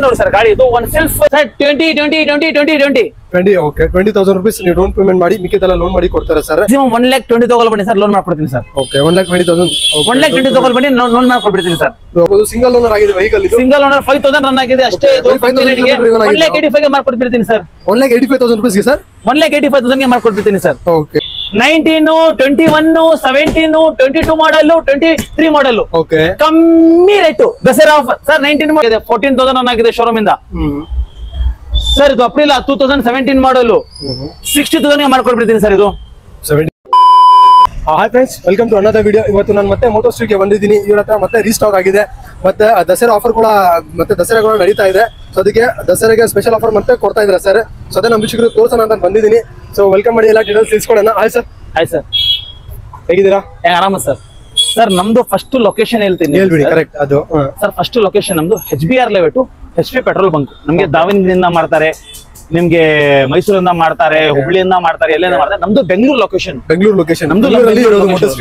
ನೋಡಿ ಸರ್ ಗಾಡಿ ಇದು ಒಂದು ಸೆಲ್ಫ್ ಸರ್ 20 ಓಕೆ 20,000 ರೂಪೀಸ್ ನೀವು ಡೌನ್ ಪೇಮೆಂಟ್ ಮಾಡಿ ಮಿಕ್ಕಿದೆಲ್ಲ ಲೋನ್ ಮಾಡಿ ಕೊಡ್ತಾರೆ ಸರ್. ಮ್ಯಾಕ್ಸಿಮಮ್ 1,20,000 ತಗೊಳ್ಳಿ ಬನ್ನಿ ಸರ್, ಲೋನ್ ಮಾಡ್ಕೊಡ್ತೀನಿ ಸರ್. ಓಕೆ 1,20,000 1,20,000 ತಗೊಳ್ಳಿ ಬನ್ನಿ, ಲೋನ್ ಮಾಡ್ಕೊಡ್ಬಿಡ್ತೀನಿ ಸರ್. ಸಿಂಗಲ್ ಓನರ್ ಆಗಿದೆ ವೆಹಿಕಲ್ ಇದು. ಸಿಂಗಲ್ ಓನರ್ 5,000 ರನ್ ಆಗಿದೆ ಅಷ್ಟೇ. 1,85,000 ಗೆ ಮಾಡ್ಕೊಡ್ಬಿಡ್ತೀನಿ ಸರ್. 1,85,000 rupees sir. 1,85,000 ಗೆ ಮಾಡ್ಕೊಡ್ಬಿಡ್ತೀನಿ ಸರ್. ಓಕೆ 19, 21, 17, 22 ಮಾಡಲ್, 23 ಮಾಡಲ್. ಓಕೆ ಕಮ್ಮಿ ರೇಟ್ ದಸರಾ ಆಫರ್ ಸರ್. 19 ಇದೆ 14,000 ರನ್ ಆಗಿದೆ ಶೋರೂಮ್ ಇಂದ ಸರ್. ಇದು ಅಪ್ರಿಲ್ 2017 ಮಾಡಲ್ 60,000 ಗೆ ಮಾಡ್ಕೊಡ್ಬಿಡ್ತೀನಿ ಸರ್. ಇದು hi friends, welcome to another video. ಇವತ್ತು ನಾನು ಮತ್ತೆ ಮೋಟೋ ಸ್ಟ್ರೀಟ್ಗೆ ಬಂದಿದ್ದೀನಿ. ಇವ್ರ ಹತ್ರ ಮತ್ತೆ ರೀಸ್ಟಾಕ್ ಆಗಿದೆ, ಮತ್ತೆ ದಸರಾ ಆಫರ್ ಕೂಡ ಮತ್ತೆ ದಸರಾ ಕೂಡ ನಡೀತಾ ಇದೆ. ಸೊ ಅದಕ್ಕೆ ದಸರಾಗೆ ಸ್ಪೆಷಲ್ ಆಫರ್ ಮತ್ತೆ ಕೊಡ್ತಾ ಇದ್ದಾರೆ ಸರ್. ಸೊ ಅದೇ ನಮ್ಮ ವೀಕ್ಷಕರು ತೋರ್ಸೋಣ ಅಂತ ಬಂದಿದ್ದೀನಿ. ಸೊ ವೆಲ್ಕಮ್ ಮಾಡಿ, ಎಲ್ಲ ಡೀಟೇಲ್ಸ್ ತಿಳಿಸ್ಕೊಡೋಣ. Hi sir. ಹಾಯ್ ಸರ್, ಹೇಗಿದ್ದೀರಾ? ಆರಾಮ ಸರ್. ಸರ್ ನಮ್ದು ಫಸ್ಟ್ ಲೊಕೇಶನ್ ಹೇಳ್ತೀನಿ ಹೇಳ್ಬಿಡಿ. ಕರೆಕ್ಟ್ ಅದು ಸರ್. ಫಸ್ಟ್ ಲೊಕೇಶನ್ ನಮ್ದು HBR layout HP petrol bunk. ನಮ್ಗೆ ದಾವಣಗೆರೆಯಿಂದ ಮಾಡ್ತಾರೆ, ನಿಮ್ಗೆ ಮೈಸೂರಿಂದ ಮಾಡ್ತಾರೆ, ಹುಬ್ಳಿಯಿಂದ ಮಾಡ್ತಾರೆ, ಎಲ್ಲಿಂದ ಮಾಡ್ತಾರೆ. ನಮ್ದು ಬೆಂಗಳೂರು ಲೊಕೇಶನ್. ನಮ್ದು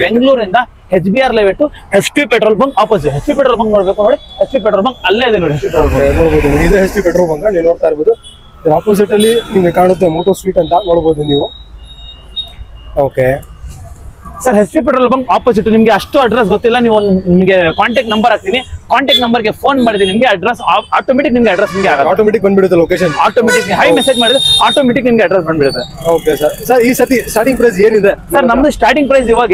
ಬೆಂಗಳೂರಿಂದ HBR layout HP petrol bunk opposite. HP petrol bunk ನೋಡ್ಬೇಕು ನೋಡಿ, HP ಪೆಟ್ರೋಲ್ ಬಂಕ್ ಅಲ್ಲೇ ಇದೆ ನೋಡಿ. HP ಪೆಟ್ರೋಲ್ ಬಂಕ್ ನೀವು ನೋಡ್ತಾ ಇರ್ಬೋದು. ಆಪೋಸಿಟ್ ಅಲ್ಲಿ ನಿಮ್ಗೆ ಕಾಣುತ್ತೆ ಮೋಟೋ ಸ್ಟ್ರೀಟ್ ಅಂತ ನೋಡ್ಬೋದು ನೀವು. Okay sir, HP petrol bunk opposite. ನಿಮ್ಗೆ ಅಷ್ಟು ಅಡ್ರೆಸ್ ಗೊತ್ತಿಲ್ಲ, ನೀವು ನಿಮಗೆ ಕಾಂಟ್ಯಾಕ್ಟ್ ನಂಬರ್ ಹಾಕ್ತೀನಿ. ಕಾಂಟ್ಯಾಕ್ಟ್ ನಂಬರ್ಗೆ ಫೋನ್ ಮಾಡಿದ್ರೆ ನಿಮ್ಗೆ ಅಡ್ರೆಸ್ ಆಟೋಮೆಟಿಕ್ ನಿಮ್ಗೆ ಅಡ್ರೆಸ್ ನಿಮ್ಗೆ ಆಟೋಮೆಟಿಕ್ ಬಂದ್ಬಿಡುತ್ತೆ ಲೊಕೇಶನ್. ಆಟೋಮೆಟಿಕ್ ಹೈ ಮೆಸೇಜ್ ಮಾಡಿದ್ರೆ ಆಟೋಮೆಟಿಕ್ ನಿಮ್ಗೆ ಅಡ್ರೆಸ್ ಬಂದ್ಬಿಡುತ್ತೆ. Okay sir. ಸರ್ ಈ ಸತಿ ಸ್ಟಾರ್ಟಿಂಗ್ ಪ್ರೈಸ್ ಏನಿದೆ ಸರ್? ನಮ್ದು ಸ್ಟಾರ್ಟಿಂಗ್ ಪ್ರೈಸ್ ಇವಾಗ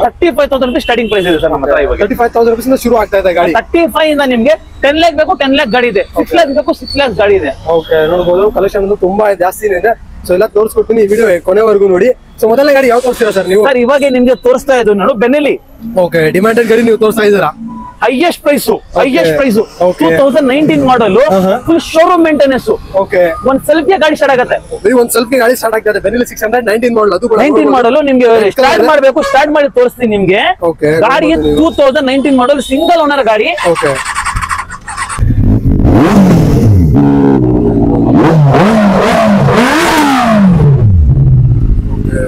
35,000 ರೂಪಾಯಿ ಸ್ಟಾರ್ಟಿಂಗ್ ಪ್ರೈಸ್ ಇದೆ ಸರ್ ನಮ್ಮ ಹತ್ರ. ಇವಾಗ 35,000 ರೂಪಾಯಿ ಶುರು ಆಗ್ತಾ ಇದೆ ಗಾಡಿ. 35 ಇಂದ ನಿಮ್ಗೆ 10 lakhs ಬೇಕು, 10 lakh ಗಾಡಿ ಇದೆ. 6 lakhs ಬೇಕು, 6 lakhs ಗಾಡಿ ಇದೆ. ಓಕೆ ನೋಡಬಹುದು, ಕಲೆಕ್ಷನ್ ತುಂಬಾ ಜಾಸ್ತಿನೇ ಇದೆ. ಸೊ ಎಲ್ಲ ತೋರಿಸ್ಕೊಡ್ತೀನಿ, ಈ ವಿಡಿಯೋ ಕೊನೆವರೆಗೂ ನೋಡಿ. ಸೊ ಮೊದಲನೇ ಗಾಡಿ ಯಾವ ತೋರಿಸ್ತೀರಾ ಸರ್ ನೀವು? ಸರ್ ಇವಾಗ ನಿಮ್ಗೆ ತೋರಿಸ್ತಾ ಇದ್ದು ನೋಡು ಬೆನ್ನೆಲಿ. ಓಕೆ ಡಿಮ್ಯಾಂಡೆಡ್ ಗಾಡಿ ನೀವು ತೋರಿಸ್ತಾ ಇದ್ದೀರಾ. ಹೈಯೆಸ್ಟ್ ಪ್ರೈಸ್ 2019 ಮಾಡಲ್, ಫುಲ್ ಶೋರೂಮ್ ಮೇಂಟೆನೆನ್ಸ್. ಓಕೆ ಒಂದ್ ಸೆಲ್ಫ್ಗೆ ಗಾಡಿ ಸ್ಟಾರ್ಟ್ ಆಗುತ್ತೆ. ಒಂದ್ ಸ್ವಲ್ಪ ಗಾಡಿ ಸ್ಟಾರ್ಟ್ ಆಗ್ತದೆ. ಬೆನ್ನೆಲಿ 619 ಮಾಡಲ್, ಅದು ಕೂಡ 19 ಮಾಡಲ್. ನಿಮ್ಗೆ ಸ್ಟಾರ್ಟ್ ಮಾಡ್ಬೇಕು, ಸ್ಟಾರ್ಟ್ ಮಾಡಿ ತೋರಿಸ್ತೀನಿ ನಿಮ್ಗೆ. ಗಾಡಿ 2019 ಮಾಡಲ್, ಸಿಂಗಲ್ ಓನರ್ ಗಾಡಿ. ಓಕೆ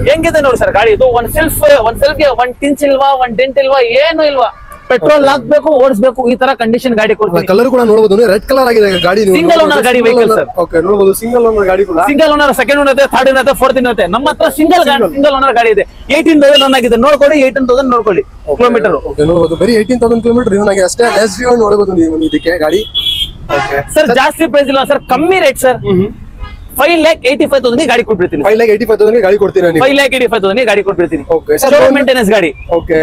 ಹೆಂಗಿದೆ ನೋಡಿ ಸರ್ ಗಾಡಿ ಇದು. ಒಂದ್ ಸೆಲ್ಫ್ಗೆ ಒಂದ್ ಟಿಂಚ್ ಇಲ್ವಾ, ಒಂದ್ ಡೆಂಟ್ ಇಲ್ವಾ, ಏನು ಇಲ್ವಾ. ಪೆಟ್ರೋಲ್ ಹಾಕ್ಬೇಕು, ಓಡಿಸ್ಬೇಕು, ಈ ತರ ಕಂಡೀಷನ್ ಗಾಡಿ ಕೊಡ್ತೀವಿ. ಕಲರ್ ಕೂಡ ನೋಡಬಹುದು, ರೆಡ್ ಕಲರ್ ಆಗಿದೆ ಗಾಡಿ. ಸಿಂಗಲ್ ಓನರ್ ಗಾಡಿ ವೆಹಿಕಲ್ ಸರ್. ಓಕೆ ನೋಡಬಹುದು, ಸಿಂಗಲ್ ಓನರ್ ಗಾಡಿ ಕೂಡ. ಸಿಂಗಲ್ ಓನರ್, ಸೆಕೆಂಡ್ ಓನರ್ ಇದೆ, ಥರ್ಡ್ ಓನರ್ ಇದೆ, ಫೋರ್ತ್ ಓನರ್ ಇದೆ. ನಮ್ಮ ಹತ್ರ ಸಿಂಗಲ್ ಓನರ್ ಗಾಡಿ ಇದೆ. 18,000 ರನ್ ಆಗಿದೆ. ನೋಡ್ಕೊಳ್ಳಿ, 18,000 ನೋಡ್ಕೊಳ್ಳಿ ಕಿಲೋಮೀಟರ್. ನೋಡಬಹುದು, ಬರೀ 18,000 ಕಿಲೋಮೀಟರ್ ರನ್ ಆಗಿದೆ ಅಷ್ಟೇ. ಲೆಸ್ ಡ್ರೈವ್ ನೋಡಬಹುದು ನೀವು ಇದಕ್ಕೆ ಗಾಡಿ. ಓಕೆ ಸರ್, ಜಾಸ್ತಿ ಪ್ರೈಸ್ ಇಲ್ಲ ಸರ್, ಕಮ್ಮಿ ರೇಟ್ ಸರ್. 5,85,000 ಗಾಡಿ ಕೊಟ್ಬಿಡ್ತೀನಿ. 5,85,000 ಗಾಡಿ ಕೊಡ್ತೀರಾ ನೀವು? 5,85,000 ಗಾಡಿ ಕೊಟ್ಬಿಡ್ತೀನಿ. ಓಕೆ ಶೋರೂಮ್ ಮೇಂಟೆನೆನ್ಸ್ ಗಾಡಿ. ಓಕೆ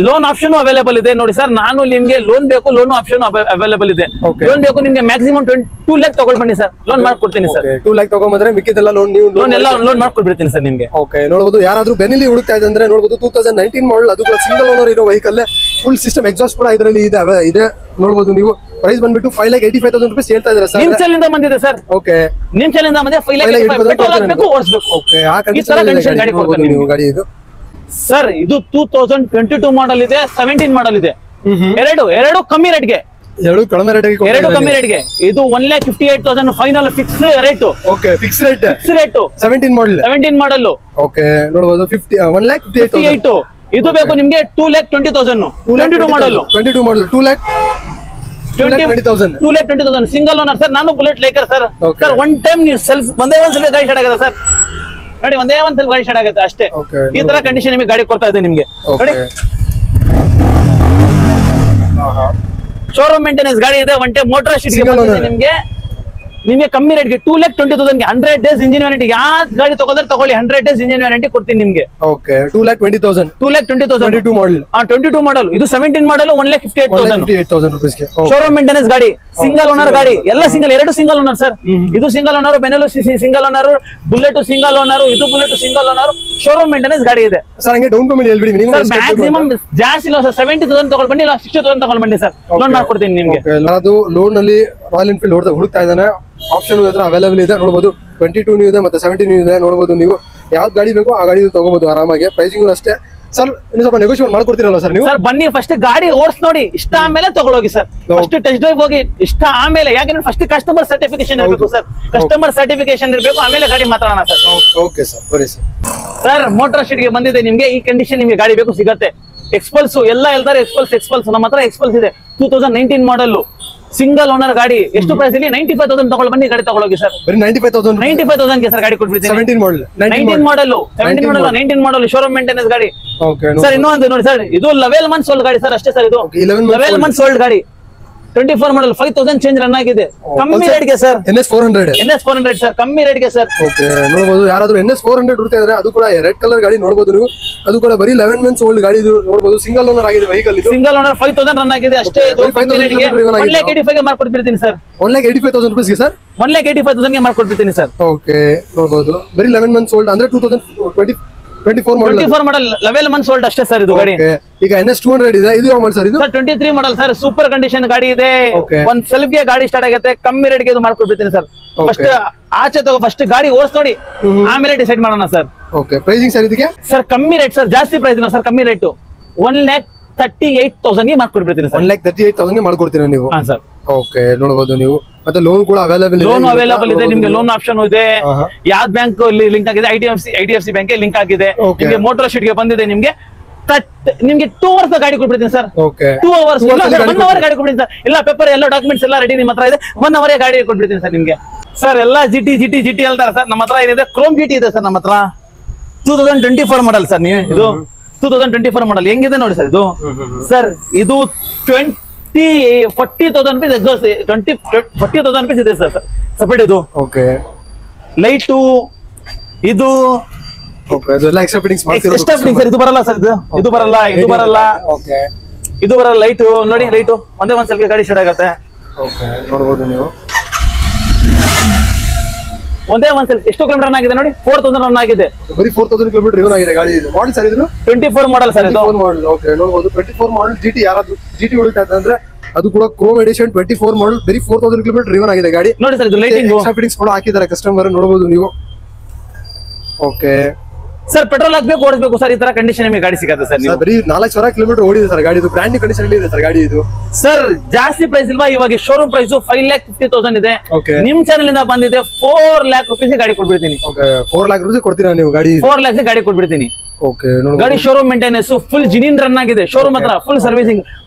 ಲೋನ್ ಆಪ್ಷನ್ ಅವೈಲೇಬಲ್ ಇದೆ ನೋಡಿ ಸರ್. ನಾನು ನಿಮ್ಗೆ ಲೋನ್ ಬೇಕು, ಲೋನ್ ಆಪ್ಷನ್ ಅವೈಲೇಬಲ್ ಇದೆ. ಲೋನ್ ಬೇಕು ನಿಮ್ಗೆ ಮ್ಯಾಕ್ಸಿಮಮ್ 2 lakh ತಗೊಂಡ್ ಬನ್ನಿ ಸರ್, ಲೋನ್ ಮಾಡ್ಕೊಡ್ತೀನಿ ಸರ್. 2 lakh ತಗೊಂಡ್ಬಂದ್ರೆ ಮಿಕ್ಕಿದೆಲ್ಲ ಲೋನ್ ನೀವು ಲೋನ್ ಎಲ್ಲ ಲೋನ್ ಮಾಡ್ಕೊಡ್ಬಿಡ್ತೀನಿ ಸರ್ ನಿಮ್ಗೆ. ಓಕೆ ನೋಡಬಹುದು, ಯಾರಾದ್ರೂ ಬೆನ್ನಿಲಿ ಹುಡುಕ್ತಾ ಇದೆ ಅಂದ್ರೆ ನೋಡಬಹುದು. 2019 ಮಾಡಲ್, ಅದು ಕೂಡ ಸಿಂಗಲ್ ಓನರ್ ಇರೋ ವೆಹಿಕಲ್. ಫುಲ್ ಸಿಸ್ಟಮ್ ಎಕ್ಸಾಸ್ಟ್ ಕೂಡ ಇದರಲ್ಲಿ ಇದೆ ನೋಡಬಹುದು ನೀವು. ಪ್ರೈಸ್ ಬಂದ್ಬಿಟ್ಟು 5,85,000 ರೂಪಾಯಿ ಹೇಳ್ತಾ ಇದ್ದಾರೆ ಸರ್. ನಿಮ್ಚಲಿಂದ ಬಂದಿದೆ ಸರ್. ಓಕೆ ನಿಮ್ಚಲಿಂದ ಬಂದಿದೆ. 5,85,000 ಪೆಟ್ರೋಲ್ ಹಾಕಬೇಕು, ಓಡಿಸಬೇಕು. ಓಕೆ ಆ ಕಂಡೀಷನ್ ಗಾಡಿ ಕೊಡ್ತೀನಿ ನೀವು. ಗಾಡಿ ಇದು ಸರ್ ಇದು 2022 ಮಾಡಲ್ ಇದೆ, 17 ಮಾಡಲ್ ಇದೆ. ಎರಡು ಕಮ್ಮಿ ರೇಟ್ಗೆ, ಎರಡು ಕಡಿಮೆ ರೇಟ್ಗೆ. ಇದು 1,58,000 final fix rate. Okay fix rate 17 ಮಾಡಲ್. ಓಕೆ ನೋಡಬಹುದು, 1,58,000. ಇದು ಬೇಕು ನಿಮ್ಗೆ 2,20,000. 22 ಮಾಡಲ್ 2,20,000 ಸಿಂಗಲ್ ಓನರ್ ಸರ್. ನಾನು bullet Laker sir. Sir one time ನೀವು ಸೆಲ್ಫ್ ಒಂದೇ ಒಂದ್ಸಲ ಗಾಡಿ ಸ್ಟಾರ್ಟ್ ಆಗುತ್ತೆ ಸರ್. ನೋಡಿ, ಒಂದೇ ಒಂದ್ಸಲ ಗಾಡಿ ಸ್ಟಾರ್ಟ್ ಆಗುತ್ತೆ ಅಷ್ಟೇ. ಈ ತರ ಕಂಡೀಷನ್ ನಿಮಗೆ ಗಾಡಿ ಕೊಡ್ತಾ ಇದೆ ನಿಮ್ಗೆ. ನೋಡಿ, ಶೋರೂಮ್ ಮೇಂಟೆನೆನ್ಸ್ ಗಾಡಿ ಇದೆ. ಒನ್ ಟೈಮ್ ಮೋಟರ್ ನಿಮ್ಗೆ ಕಮ್ಮಿ ರೇಟ್ಗೆ 2,20,000 100 days ಇಂಜಿನ್ ವ್ಯಾರಂಟಿ. ಯಾವ ಗಾಡಿ ತಗೋದ್ರೆ ತಗೊಳ್ಳಿ, 100 days ಇಂಜಿನ್ ವ್ಯಾರಂಟಿ ಕೊಡ್ತೀನಿ ನಿಮ್ಗೆ. ಓಕೆ 2,20,000. 22 ಮಾಡಲ್. ಇದು 17 ಮಾಡಲ್, 1,58,000 ರೂಪಾಯಿಗೆ. ಶೋರೂಮ್ ಮೇಂಟೆನೆನ್ಸ್ ಗಾಡಿ, ಸಿಂಗಲ್ ಓನರ್ ಗಾಡಿ. ಎಲ್ಲ ಸಿಂಗಲ್, ಎರಡು ಸಿಂಗಲ್ ಓನರ್ ಸರ್. ಇದು single owner, Benelli single owner, bullet single owner, ಇದು bullet single owner. Showroom maintenance ಗಾಡಿ ಇದೆ ಸರ್. ಹಂಗೆ ಡೌನ್ ಪೇಮೆಂಟ್ ಹೇಳ್ಬಿಡಿ. ಮ್ಯಾಕ್ಸಿಮಮ್ ಜಾಸ್ತಿ ಇಲ್ಲ ಸರ್. 70,000 ತಗೊಂಡ್ ಬನ್ನಿ, 60,000 ತಗೊಂಡ್ ಬನ್ನಿ ಸರ್, ಲೋನ್ ಮಾಡ್ಕೊಡ್ತೀನಿ ನಿಮ್ಗೆ. ಅದು ಲೋನ್ ಅಲ್ಲಿ ರಾಯಲ್ ಎನ್ಫೀಲ್ಡ್ ಹುಡುಕ್ತಾ ಇದ್ದಾನೆ. ಆಪ್ಷನ್ ಅವೈಲೇಬಲ್ ಇದೆ ನೋಡಬಹುದು. 22 ಇದೆ, ಮತ್ತೆ 17 ಇದೆ ನೋಡಬಹುದು. ನೀವು ಯಾವ್ದು ಗಾಡಿ ಬೇಕೋ ಆ ಗಾಡಿ ತಗೋಬಹುದು ಆರಾಮಾಗಿ. ಪ್ರೈಸಿಂಗ್ ಅಷ್ಟೇ ಸರ್. ಇನ್ನು ಸ್ವಲ್ಪ ನೆಗೋಷಿಯೇಟ್ ಮಾಡ್ಕೊಡ್ತೀರಲ್ಲ ಸರ್ ನೀವು? ಸರ್ ಬನ್ನಿ, ಫಸ್ಟ್ ಗಾಡಿ ಓಡಿಸ್ ನೋಡಿ, ಇಷ್ಟ ಆಮೇಲೆ ತಗೊಳೋಗಿ ಸರ್. ಫಸ್ಟ್ ಟೆಸ್ಟ್ ಡ್ರೈವ್ ಹೋಗಿ, ಇಷ್ಟ ಆಮೇಲೆ. ಯಾಕಂದ್ರೆ ಫಸ್ಟ್ ಕಸ್ಟಮರ್ ಸರ್ಟಿಫಿಕೇಶನ್ ಇರಬೇಕು ಸರ್. ಕಸ್ಟಮರ್ ಸರ್ಟಿಫಿಕೇಶನ್ ಇರಬೇಕು, ಆಮೇಲೆ ಗಾಡಿ ಮಾತಾಡೋಣ ಸರ್. ಓಕೆ ಸರ್, ಬನ್ನಿ ಸರ್. ಸರ್ ಮೋಟರ್ ಶೀಟ್ಗೆ ಬಂದಿದೆ ನಿಮ್ಗೆ. ಈ ಕಂಡೀಷನ್ ನಿಮ್ಗೆ ಗಾಡಿ ಬೇಕು, ಸಿಗತ್ತೆ. ಎಕ್ಸ್ಪಲ್ಸ್ ಎಲ್ಲ ಹೇಳ್ತಾರೆ. ಎಕ್ಸ್ಪಲ್ಸ್ ನಮ್ಮ ಹತ್ರ ಎಕ್ಸ್ಪಲ್ಸ್ ಇದೆ. 2019 ಮಾಡಲ್, ಸಿಂಗಲ್ ಓನರ್ ಗಾಡಿ ಎಷ್ಟು ಪ್ರೈಸ್ ಇಲ್ಲಿ 95,000 ತಗೊಳ್ಳಿ ಬನ್ನಿ ಗಾಡಿ ತಗೊಳ್ಳೋಗಿ ಸರ್. ಬರೀ 95,000 95,000 ಗೆ ಸರ್ ಗಾಡಿ ಕೊಟ್ಬಿಡ್ತೀನಿ. 17 ಮಾಡಲ್ 19 ಮಾಡಲ್ ಶೋರೂಮ್ ಮೇಂಟೆನೆನ್ಸ್ ಗಾಡಿ ಓಕೆ ಸರ್. ಇನ್ನೊಂದು ನೋಡಿ ಸರ್, ಇದು 11 ಮಂತ್ಸ್ ಓಲ್ಡ್ ಗಾಡಿ ಸರ್ ಅಷ್ಟೇ ಸರ್. ಇದು 11 ಮಂತ್ಸ್ ಓಲ್ಡ್ ಗಾಡಿ 24 ಮಾಡಲ್ 5,000 ಚೇಂಜ್ ರನ್ ಆಗಿದೆ ಕಮ್ಮಿ ರೇಟ್ ಗೆ ಸರ್. NS 400 ಸರ್ ಕಮ್ಮಿ ರೇಟ್ ಗೆ ಸರ್. ಓಕೆ ನೋಡಬಹುದು, ಯಾರಾದ್ರೂ NS 400 ಹುಡುಕ್ತಾ ಇದ್ರೆ ಅದು ಕೂಡ ರೆಡ್ ಕಲರ್ ಗಾಡಿ ನೋಡಬಹುದು ನೀವು. ಅದು ಕೂಡ ಬರೀ 11 ಮಂತ್ಸ್ ಓಲ್ಡ್ ಗಾಡಿ ಇದು ನೋಡಬಹುದು. ಸಿಂಗಲ್ ಓನರ್ ಆಗಿದೆ ವೆಹಿಕಲ್ ಇದು. ಸಿಂಗಲ್ ಓನರ್ 5,000 ರನ್ ಆಗಿದೆ ಅಷ್ಟೇ. ಇದು 1,85,000 ಗೆ ಮಾಡ್ಕೊಡ್ಬಿಡ್ತೀನಿ ಸರ್. 1,85,000 ರೂಪಾಯಿ ಸರ್. 1,85,000 ಗೆ ಮಾಡ್ಕೊಡ್ಬಿಡ್ತೀನಿ ಸರ್. ಓಕೆ ನೋಡಬಹುದು, ಬರೀ 11 ಮಂತ್ಸ್ ಓಲ್ಡ್ ಅಂದ್ರೆ 2024 ಮಾಡಲ್ 11 ಮಂತ್ಸ್ ಓಲ್ಡ್ ಅಷ್ಟೇ ಸರ್ ಇದು ಗಾಡಿ. ಈಗ NS 200 ಇದೆ, ಇದು ಯಾವ ಮಾಡಲ್ ಸರ್? ಇದು 23 ಮಾಡಲ್ ಸರ್. ಸೂಪರ್ ಕಂಡೀಷನ್ ಗಾಡಿ ಇದೆ. ಒಂದ್ ಸೆಲ್ಫ್ ಗೆ ಗಾಡಿ ಸ್ಟಾರ್ಟ್ ಆಗುತ್ತೆ, ಕಮ್ಮಿ ರೇಟ್ ಗೆ ಇದು ಮಾಡ್ಕೊಡ್ಬಿಡ್ತೀನಿ ಸರ್. ಫಸ್ಟ್ ಆಚೆ ತಗೋ, ಫಸ್ಟ್ ಗಾಡಿ ಓಡಿಸ್ ನೋಡಿ ಆಮೇಲೆ ಡಿಸೈಡ್ ಮಾಡೋಣ ಸರ್. ಓಕೆ ಪ್ರೈಸಿಂಗ್ ಸರ್ ಇದಕ್ಕೆ? ಸರ್ ಕಮ್ಮಿ ರೇಟ್ ಸರ್, ಜಾಸ್ತಿ ಪ್ರೈಸ್ ಇಲ್ಲ ಸರ್, ಕಮ್ಮಿ ರೇಟ್ 1,38,000 ಗೆ ಮಾಡ್ಕೊಡ್ಬಿಡ್ತೀನಿ ಸರ್. 1,38,000 ಗೆ ಮಾಡ್ಕೊಡ್ತೀರಾ ನೀವು? ಹಾ ಸರ್. ಓಕೆ ನೋಡಬಹುದು ನೀವು. ಮತ್ತೆ ಲೋನ್ ಕೂಡ ಅವೈಲೇಬಲ್ ಇದೆ ನಿಮ್ಗೆ. ಲೋನ್ ಆಪ್ಷನ್ ಇದೆ. ಯಾವ್ದು ಬ್ಯಾಂಕ್ ಲಿಂಕ್ ಆಗಿದೆ? IDFC ಬ್ಯಾಂಕ್ ಲಿಂಕ್ ಆಗಿದೆ. ನಿಮ್ಗೆ ಮೋಟರ್ ಶೀಟ್ ಗೆ ಬಂದಿದೆ. ನಿಮ್ಗೆ 2 ಅವರ್ಸ್ ಗಾಡಿ ಕೊಡ್ಬಿಡ್ತೀನಿ ಸರ್. 2 ಅವರ್ಸ್ 1 ಅವರ್ ಗಾಡಿ ಕೊಡ್ಬಿಡ್ತೀನಿ ಸರ್. ಎಲ್ಲ ಪೇಪರ್ ಎಲ್ಲ ಡಾಕ್ಯುಮೆಂಟ್ಸ್ ಎಲ್ಲ ರೆಡಿ ನಿಮ್ಮ ಹತ್ರ ಇದೆ. 1 ಅವರ್ ಗಾಡಿ ಕೊಡ್ಬಿಡ್ತೀನಿ ಸರ್ ನಿಮ್ಗೆ. ಸರ್ ಎಲ್ಲ GT ಹೇಳ್ತಾರೆ ಸರ್. ನಮ್ಮ ಹತ್ರ ಏನಿದೆ ಕ್ರೋಮ್ GT ಇದೆ ಸರ್ ನಮ್ಮ ಹತ್ರ. 2024 ಮಾಡಲ್ ಸರ್. ನೀವು ಇದು 2024 ಮಾಡಲ್ ಹೆಂಗಿದೆ ನೋಡಿ ಸರ್. ಇದು ಸರ್ ಇದು 40,000 rupees ಎಕ್ಸಾಸ್ಟ್ 40,000 rupees ಇದೆ ಸರ್ ಸಪರೇಟ್. ಇದು ಓಕೆ ಲೈಟು ಇದು ಓಕೆ ಅದೆಲ್ಲ ಎಕ್ಸ್ಟ್ರಾ ಫಿಟ್ಟಿಂಗ್ಸ್ ಸರ್. ಇದು ಬರಲ್ಲ ಸರ್. ಇದು ಬರಲ್ಲ. ಓಕೆ ಇದು ಬರಲ್ಲ. ಲೈಟ್ ನೋಡಿ, ಲೈಟ್ ಒಂದೇ ಒಂದ್ ಸ್ವಲ್ಪ ಗಾಡಿ ಸ್ಟಾರ್ಟ್ ಆಗುತ್ತೆ. ಓಕೆ ನೋಡಬಹುದು ನೀವು. ಒಂದೇ ಒಂದ್ ಸ್ವಲ್ಪ ಎಷ್ಟು ಕಿಲೋಮೀಟರ್ ರನ್ ಆಗಿದೆ ನೋಡಿ? 4,000 ರನ್ ಆಗಿದೆ. ಬರೀ 4,000 ಕಿಲೋಮೀಟರ್ ರನ್ ಆಗಿದೆ ಗಾಡಿ. ಇದು ಮಾಡಲ್ ಸರ್ ಇದು 24 ಮಾಡಲ್ ಸರ್. ಇದು ಓಕೆ ನೋಡಬಹುದು 24 ಮಾಡಲ್ GT. ಯಾರಾದ್ರೂ GT ಹುಡುಕ್ತಾ ಇದ್ರೆ ಅದು ಕೂಡ ಕ್ರೋಮ್ ಎಡಿಷನ್ 24 ಮಾಡಲ್ ಬರೀ 4,000 ಕಿಲೋಮೀಟರ್ ರಿವನ್ ಆಗಿದೆ ಗಾಡಿ ನೋಡಿ ಸರ್. ಇದು ಲೈಟಿಂಗ್ ಎಕ್ಸ್ಟ್ರಾ ಫಿಟ್ಟಿಂಗ್ಸ್ ಕೂಡ ಹಾಕಿದ್ದಾರೆ ಕಸ್ಟಮರ್ ನೋಡಬಹುದು ನೀವು. ಓಕೆ ಸರ್ ಪೆಟ್ರೋಲ್ ಹಾಕ್ಬೇಕು, ಓಡಿಸಬೇಕು ಸರ್. ಈ ತರ ಕಂಡೀಷನ್ ನಿಮಗೆ ಗಾಡಿ ಸಿಗುತ್ತೆ ಸರ್. ನೀವು ಬರೀ 4,000 ಕಿಲೋಮೀಟರ್ ಓಡಿದೆ ಸರ್ ಗಾಡಿ. ಇದು ಬ್ರ್ಯಾಂಡ್ ನ್ಯೂ ಕಂಡೀಷನ್ ಇದೆ ಸರ್ ಗಾಡಿ ಇದು. ಸರ್ ಜಾಸ್ತಿ ಪ್ರೈಸ್ ಇಲ್ವಾ? ಇವಾಗ ಶೋರೂಮ್ ಪ್ರೈಸ್ 5,50,000 ಇದೆ. ನಿಮ್ ಚಾನಲ್ ಇಂದ ಬಂದಿದೆ 4 lakh rupees ಗಾಡಿ ಕೊಡ್ಬಿಡ್ತೀನಿ. 4 lakh rupees ಕೊಡ್ತೀರಾ ನೀವು ಗಾಡಿ? 4 lakhs ಗಾಡಿ ಕೊಡ್ಬಿಡ್ತೀನಿ. ಓಕೆ ಗಾಡಿ showroom maintenance full genuine run ಆಗಿದೆ. ಶೋರೂಮ್ ಹತ್ರ ಫುಲ್ ಸರ್ವಿಸಿಂಗ್